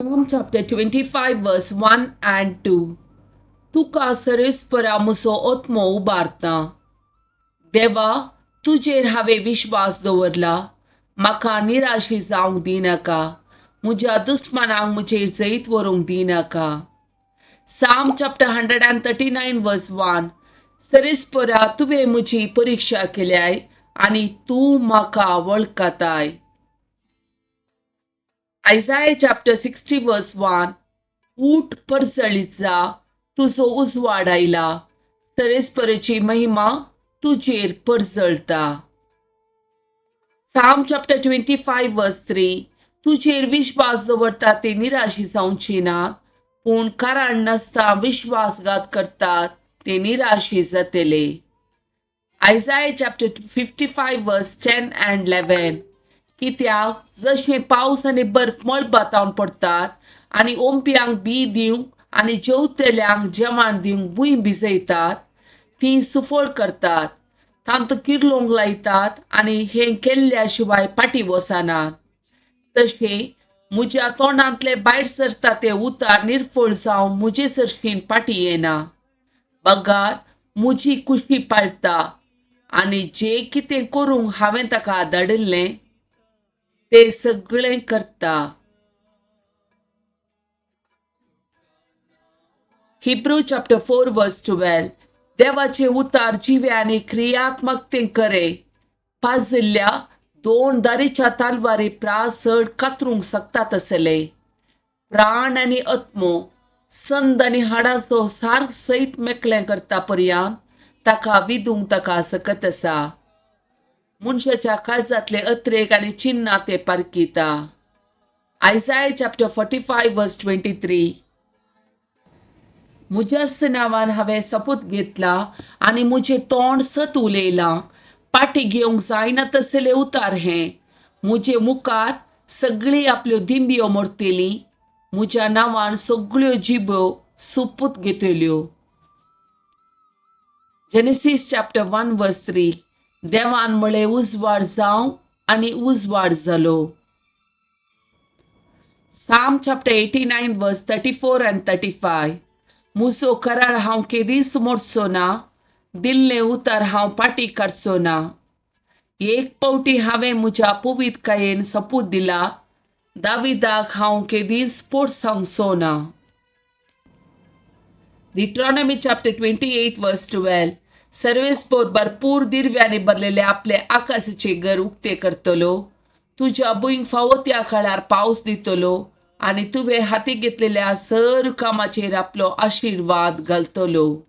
Psalm chapter 25 verse 1 and 2. तुका सर्वेस्परा मुसो ओत्मो उबारता. देवा, तुजेर हांवें विश्वास दवरला. म्हाका निराशी जावंक दिनाका. म्हज्या दुस्मानांक म्हजेर जैत व्हरूंक दिनाका. Psalm chapter 139 verse 1. सर्वेस्परा, तुवें म्हजी परीक्षा केल्याय आनी तूं म्हाका वळखताय. Isaiah chapter 60 verse 1. ऊठ परसळीत जा, तुजो उजवाड आयला. सर्वेस्पराची महिमा तुजेर परजळता. Psalm chapter 25 verse 3. तुजेर विश्वास दवरता ते निराशी जावची नात, पूण कारण नासता विश्वासघात करतात ते निराशी जातले. Isaiah chapter 55 verse 10 and 11. कित्याक जशें पावस आनी बर्फ मळबातावन पडटात आनी ओंप्यांक बी दिवंक आनी जेवतल्यांक जेवण दिवंक भुंय भिजयतात, तीं सुफळ करतात, तांत किर्लोंक लायतात आनी हें केल्ल्या शिवाय फाटीं वचनात. तशें म्हज्या तोंडांतले भायर सरता ते उतार निर्फळ जावन म्हजे सर्शीन फाटीं येना. बगार म्हजी कुशी पाळटा आनी जें कितें करूंक हांवें ताका धाडिल्लें ते सगळें करता. Hebrew chapter 4 verse 12. देवाचे उतार जिवे आनी क्रियात्मकतेन करे. पाजिल्ल्या दोन दारीच्या तालवारी प्रासड कातरूंक शकतात असले. प्राण आनी आत्मो, संद आनी हाडाचो सार सयत मेकळें करता पर्यंत ताका विदूंक ताका सकत आसा. मनशाच्या काळजांतले अत्रेक आनी चिन्नां ते पारखिता. Isaiah chapter 45 verse 23. म्हज्याच नांवान हांवें शपथ घेतला आनी म्हजें तोंड सत उलयलां. पाटी घेवंक जायना तसले उतार हें. म्हजे मुखार सगळीं आपल्यो दिंब्यो मरतलीं. म्हज्या नांवान सगळ्यो जिबो सुपूत घेतल्यो. Genesis chapter 1 verse 3. देवान म्हळें उजवाड जावं आनी उजवाड जालो. Psalm chapter 89 verse 34 and 35. म्हजो करार हांव केदींच मोडचो ना, दिल्ले उतार हांव फाटीं काडचो ना. एक पावटी हांवें म्हज्या पवित्रकायेन सपूत दिला, दाविदाक हांव केदींच फोट सांगचो ना. Deuteronomy chapter 28 verse 12. सर्वेस्पर भरपूर दिरव्यांनी भरलेले आपले आकाशाचे घर उक्ते करतलो. तुज्या भुंयक फावो त्या काळार पावस दितलो आनी तुवें हाती घेतलेल्या सर्व कामाचेर आपलो आशिर्वाद घालतलो.